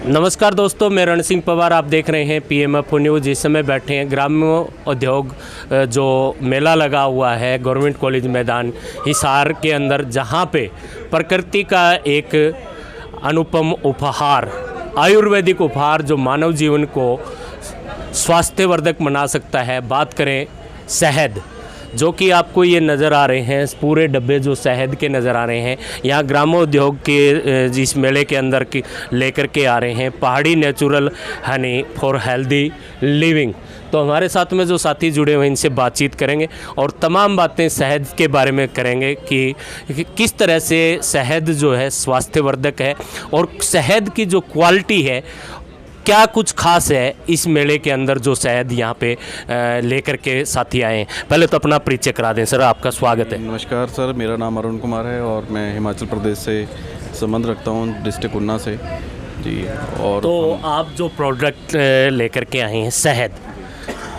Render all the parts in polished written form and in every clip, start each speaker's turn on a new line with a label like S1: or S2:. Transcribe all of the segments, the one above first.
S1: नमस्कार दोस्तों, मैं रण सिंह पवार। आप देख रहे हैं PMFO न्यूज़। इस समय बैठे हैं ग्राम्य उद्योग जो मेला लगा हुआ है गवर्नमेंट कॉलेज मैदान हिसार के अंदर, जहां पे प्रकृति का एक अनुपम उपहार, आयुर्वेदिक उपहार जो मानव जीवन को स्वास्थ्यवर्धक बना सकता है। बात करें शहद, जो कि आपको ये नज़र आ रहे हैं, पूरे डब्बे जो शहद के नज़र आ रहे हैं, यहाँ ग्रामो उद्योग के जिस मेले के अंदर की लेकर के आ रहे हैं, पहाड़ी natural Honey for healthy living. तो हमारे साथ में जो साथी जुड़े हुए हैं, इनसे बातचीत करेंगे और तमाम बातें शहद के बारे में करेंगे कि किस तरह से शहद जो है स्वास्थ्यवर्धक है और शहद की जो क्वालिटी है क्या कुछ खास है इस मेले के अंदर जो शहद यहाँ पे लेकर के साथी आए हैं। पहले तो अपना परिचय करा दें सर, आपका स्वागत है।
S2: नमस्कार सर, मेरा नाम अरुण कुमार है और मैं हिमाचल प्रदेश से संबंध रखता हूँ, डिस्ट्रिक्ट ऊना से जी। और
S1: तो आप जो प्रोडक्ट लेकर के आए हैं शहद,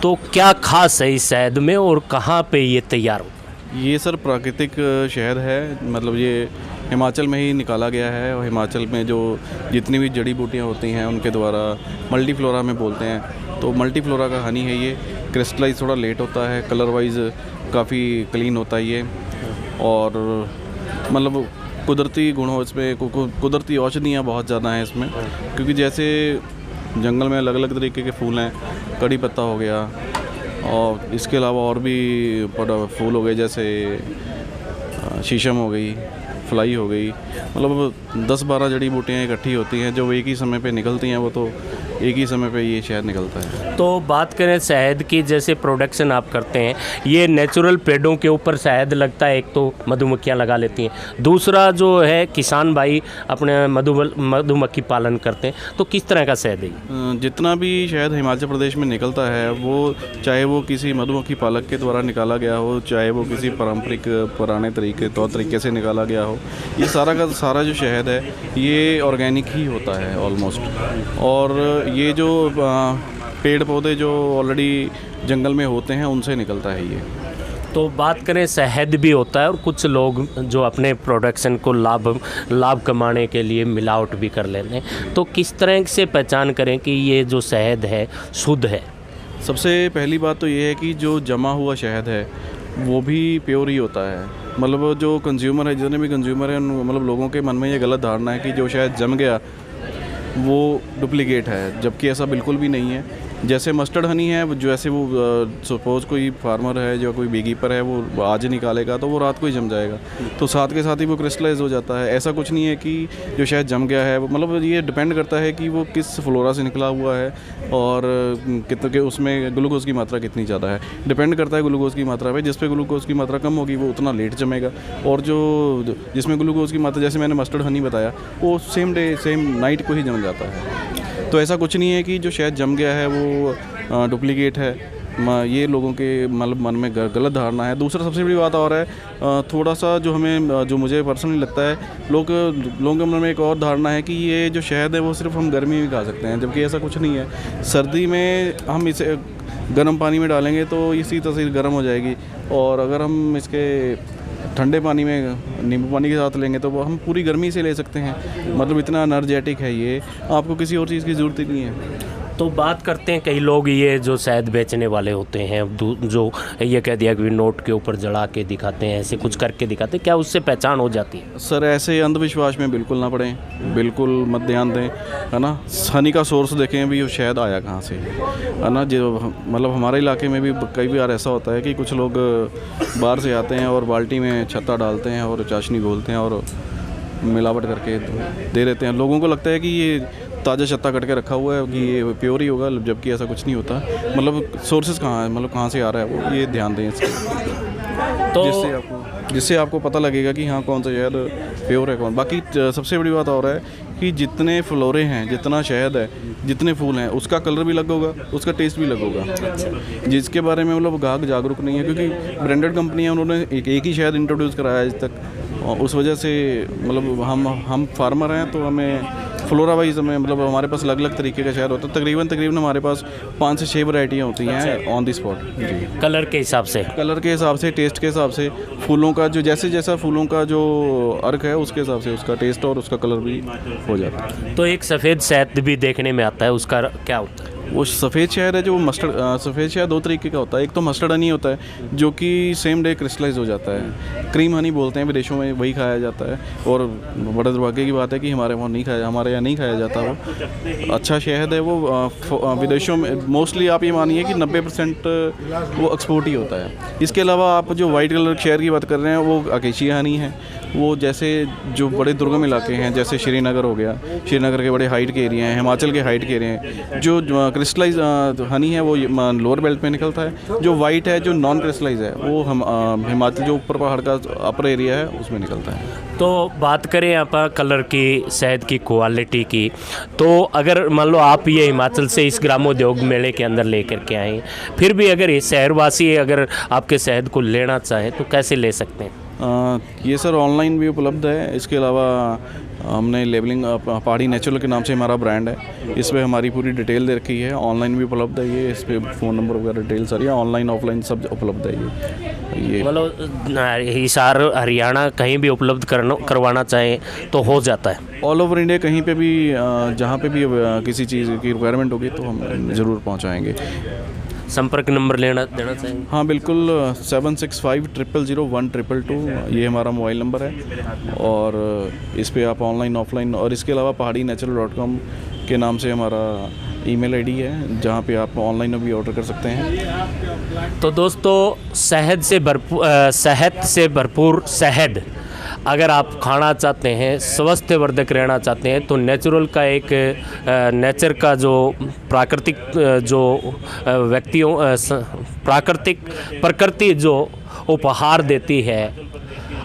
S1: तो क्या खास है इस शहद में और कहाँ पे ये तैयार हो?
S2: ये सर प्राकृतिक शहद है, मतलब ये हिमाचल में ही निकाला गया है और हिमाचल में जो जितनी भी जड़ी बूटियाँ होती हैं उनके द्वारा मल्टीफ्लोरा में बोलते हैं, तो मल्टीफ्लोरा का हनी है ये। क्रिस्टलाइज थोड़ा लेट होता है, कलर वाइज काफ़ी क्लीन होता है ये, और मतलब कुदरती गुण हो इसमें, कुदरती औषधियाँ बहुत ज़्यादा हैं इसमें, क्योंकि जैसे जंगल में अलग अलग तरीके के फूल हैं, कड़ी पत्ता हो गया और इसके अलावा और भी फूल हो गए, जैसे शीशम हो गई, फ्लाई हो गई, मतलब 10-12 जड़ी बूटियाँ इकट्ठी होती हैं जो एक ही समय पे निकलती हैं, वो तो एक ही समय पे ये शहद निकलता है।
S1: तो बात करें शहद की, जैसे प्रोडक्शन आप करते हैं, ये नेचुरल पेड़ों के ऊपर शहद लगता है, एक तो मधुमक्खियाँ लगा लेती हैं, दूसरा जो है किसान भाई अपने मधुमक्खी पालन करते हैं, तो किस तरह का शहद है?
S2: जितना भी शहद हिमाचल प्रदेश में निकलता है, वो चाहे वो किसी मधुमक्खी पालक के द्वारा निकाला गया हो, चाहे वो किसी पारंपरिक पुराने तौर तरीके से निकाला गया हो, ये सारा का सारा जो शहद है ये ऑर्गेनिक ही होता है ऑलमोस्ट। और ये जो पेड़ पौधे जो ऑलरेडी जंगल में होते हैं उनसे निकलता है ये।
S1: तो बात करें शहद भी होता है और कुछ लोग जो अपने प्रोडक्शन को लाभ कमाने के लिए मिलावट भी कर लेते हैं, तो किस तरह से पहचान करें कि ये जो शहद है शुद्ध है?
S2: सबसे पहली बात तो ये है कि जो जमा हुआ शहद है वो भी प्योर ही होता है। मतलब जो कंज्यूमर है, जितने भी कंज्यूमर हैं, मतलब लोगों के मन में ये गलत धारणा है कि जो शहद जम गया वो डुप्लीकेट है, जबकि ऐसा बिल्कुल भी नहीं है। जैसे मस्टर्ड हनी है, जैसे वो सपोज़ कोई फार्मर है, जो कोई बीकीपर है, वो आज निकालेगा तो वो रात को ही जम जाएगा, तो साथ के साथ ही वो क्रिस्टलाइज हो जाता है। ऐसा कुछ नहीं है कि जो शहद जम गया है, मतलब ये डिपेंड करता है कि वो किस फ्लोरा से निकला हुआ है और कितने उसमें ग्लूकोज की मात्रा कितनी ज़्यादा है, डिपेंड करता है ग्लूकोज की मात्रा पे। जिस पे ग्लूकोज की मात्रा कम होगी वो उतना लेट जमेगा, और जो जिसमें ग्लूकोज की मात्रा, जैसे मैंने मस्टर्ड हनी बताया, वो सेम डे सेम नाइट को ही जम जाता है। तो ऐसा कुछ नहीं है कि जो शहद जम गया है वो डुप्लीकेट है, ये लोगों के मतलब मन में गलत धारणा है। दूसरा सबसे बड़ी बात और है, थोड़ा सा जो मुझे पर्सनली लगता है, लोगों के मन में एक और धारणा है कि ये जो शहद है वो सिर्फ हम गर्मी में खा सकते हैं, जबकि ऐसा कुछ नहीं है। सर्दी में हम इसे गर्म पानी में डालेंगे तो इसी तरह से गर्म हो जाएगी, और अगर हम इसके ठंडे पानी में नींबू पानी के साथ लेंगे तो वो हम पूरी गर्मी से ले सकते हैं। मतलब इतना एनर्जेटिक है ये, आपको किसी और चीज़ की ज़रूरत ही नहीं है।
S1: तो बात करते हैं, कई लोग ये जो शहद बेचने वाले होते हैं, जो ये कह दिया कि नोट के ऊपर जला के दिखाते हैं, ऐसे कुछ करके दिखाते हैं, क्या उससे पहचान हो जाती है?
S2: सर ऐसे अंधविश्वास में बिल्कुल ना पड़ें, बिल्कुल मत ध्यान दें, है ना। हनी का सोर्स देखें भी, वो शहद आया कहाँ से, है ना। जो मतलब हमारे इलाके में भी कई बार ऐसा होता है कि कुछ लोग बाहर से आते हैं और बाल्टी में छत्ता डालते हैं और चाशनी घोलते हैं और मिलावट करके दे देते हैं। लोगों को लगता है कि ये ताज़ा छत्ता कट के रखा हुआ है कि ये प्योर ही होगा, जबकि ऐसा कुछ नहीं होता। मतलब सोर्सेज कहाँ है, मतलब कहाँ से आ रहा है वो, ये ध्यान दें इसके, तो जिससे आपको पता लगेगा कि हाँ कौन सा शहद प्योर है कौन। बाकी सबसे बड़ी बात और है कि जितने फ्लोरे हैं, जितना शहद है, जितने फूल हैं, उसका कलर भी अलग होगा, उसका टेस्ट भी अलग होगा, जिसके बारे में मतलब ग्राहक जागरूक नहीं है, क्योंकि ब्रांडेड कंपनियाँ उन्होंने एक ही शहद इंट्रोड्यूस कराया आज तक, और उस वजह से मतलब हम फार्मर हैं तो हमें फ्लोरा वाइज हमें मतलब हमारे पास अलग अलग तरीके का शहद होता है। तकरीबन हमारे पास 5 से 6 वैरायटियाँ होती हैं ऑन द स्पॉट जी।
S1: कलर के हिसाब से?
S2: कलर के हिसाब से, टेस्ट के हिसाब से, फूलों का जो जैसा फूलों का जो अर्क है उसके हिसाब से उसका टेस्ट और उसका कलर भी हो जाता है।
S1: तो एक सफ़ेद शहद भी देखने में आता है, उसका क्या होता है?
S2: वो सफ़ेद शहद है जो मस्टर्ड, सफ़ेद शहद 2 तरीके का होता है। एक तो मस्टर्ड हनी होता है जो कि सेम डे क्रिस्टलाइज हो जाता है, क्रीम हनी बोलते हैं, विदेशों में वही खाया जाता है। और बड़ा दुर्भाग्य की बात है कि हमारे यहाँ नहीं खाया जाता। वो अच्छा शहद है, वो विदेशों में मोस्टली आप ये मानिए कि 90% वो एक्सपोर्ट ही होता है। इसके अलावा आप जो वाइट कलर शहद की बात कर रहे हैं वो अकेशिया हनी है। वो जैसे जो बड़े दुर्गम इलाके हैं जैसे श्रीनगर हो गया, श्रीनगर के बड़े हाइट के एरिया हैं, हिमाचल के हाइट के एरिया हैं, जो क्रिस्टलाइज हनी है वो लोअर बेल्ट में निकलता है। जो वाइट है, जो नॉन क्रिस्टलाइज है, वो हम हिमाचल जो ऊपर पहाड़ का अपर एरिया है उसमें निकलता है।
S1: तो बात करें यहाँ पर कलर की, शहद की क्वालिटी की, तो अगर मान लो आप ये हिमाचल से इस ग्रामोद्योग मेले के अंदर लेकर के आए, फिर भी अगर ये शहरवासी अगर आपके शहद को लेना चाहें तो कैसे ले सकते हैं?
S2: ये सर ऑनलाइन भी उपलब्ध है। इसके अलावा हमने लेबलिंग पहाड़ी नेचुरल के नाम से हमारा ब्रांड है, इस पर हमारी पूरी डिटेल दे रखी है। ऑनलाइन भी उपलब्ध है ये, इस पर फ़ोन नंबर वगैरह डिटेल सारी ऑनलाइन ऑफलाइन सब उपलब्ध है ये
S1: मतलब हिसार हरियाणा कहीं भी उपलब्ध करवाना चाहें तो हो जाता है?
S2: ऑल ओवर इंडिया कहीं पे भी जहाँ पे भी किसी चीज़ की रिक्वायरमेंट होगी तो हम ज़रूर पहुँचाएँगे।
S1: संपर्क नंबर देना चाहेंगे?
S2: हाँ बिल्कुल, 76500122 ये हमारा मोबाइल नंबर है। और इस पे आप ऑनलाइन ऑफलाइन, और इसके अलावा pahadinatural.com के नाम से हमारा ईमेल आईडी है जहाँ पे आप ऑनलाइन भी ऑर्डर कर सकते हैं।
S1: तो दोस्तों, शहद से भरपूर शहद अगर आप खाना चाहते हैं, स्वास्थ्यवर्धक रहना चाहते हैं, तो नेचुरल का एक नेचर का जो प्राकृतिक जो व्यक्तियों प्राकृतिक प्रकृति जो उपहार देती है,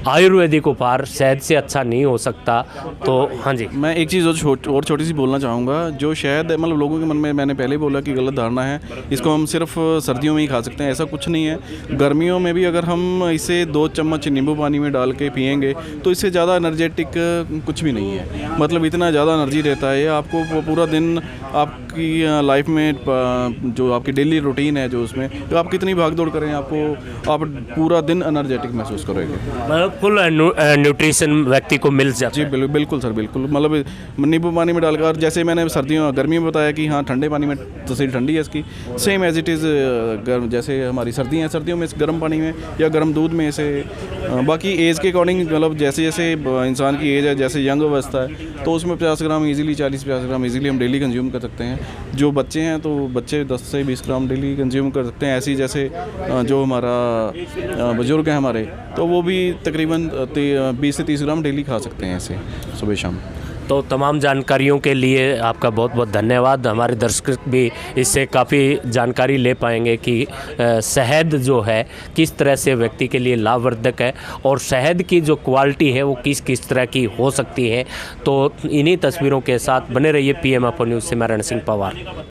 S1: आयुर्वेदिक उपहार शहद से अच्छा नहीं हो सकता। तो हाँ जी,
S2: मैं एक चीज़ और छोटी सी बोलना चाहूँगा। जो शहद है, मतलब लोगों के मन में मैंने पहले बोला कि गलत धारणा है, इसको हम सिर्फ सर्दियों में ही खा सकते हैं, ऐसा कुछ नहीं है। गर्मियों में भी अगर हम इसे 2 चम्मच नींबू पानी में डाल के पियेंगे तो इससे ज़्यादा एनर्जेटिक कुछ भी नहीं है। मतलब इतना ज़्यादा एनर्जी रहता है आपको पूरा दिन, आपकी लाइफ में जो आपकी डेली रूटीन है जो उसमें, तो आप कितनी भाग दौड़ करें, आप पूरा दिन एनर्जेटिक महसूस करोगे।
S1: फुल न्यूट्रिशन व्यक्ति को मिल जाता है।
S2: जी बिल्कुल सर, बिल्कुल। मतलब नींबू पानी में डालकर, जैसे मैंने गर्मी में बताया कि हाँ ठंडे पानी में तस्वीर ठंडी है इसकी, सेम एज इट इज़ जैसे हमारी सर्दियाँ हैं, सर्दियों में गर्म पानी में या गर्म दूध में इसे। बाकी एज के अकॉर्डिंग, मतलब जैसे जैसे इंसान की एज है, जैसे यंग अवस्था है तो उसमें 50 ग्राम ईजिली, 40-50 ग्राम ईजिली हम डेली कंज्यूम कर सकते हैं। जो बच्चे हैं तो बच्चे 10 से 20 ग्राम डेली कंज्यूम कर सकते हैं। ऐसी जैसे जो हमारा बुजुर्ग हैं हमारे, तो वो भी तकरीबन 20 से 30 ग्राम डेली खा सकते हैं ऐसे सुबह शाम।
S1: तो तमाम जानकारियों के लिए आपका बहुत बहुत धन्यवाद। हमारे दर्शक भी इससे काफ़ी जानकारी ले पाएंगे कि शहद जो है किस तरह से व्यक्ति के लिए लाभवर्धक है और शहद की जो क्वालिटी है वो किस किस तरह की हो सकती है। तो इन्हीं तस्वीरों के साथ बने रहिए PMFO न्यूज़ से। मैं रण सिंह पवार।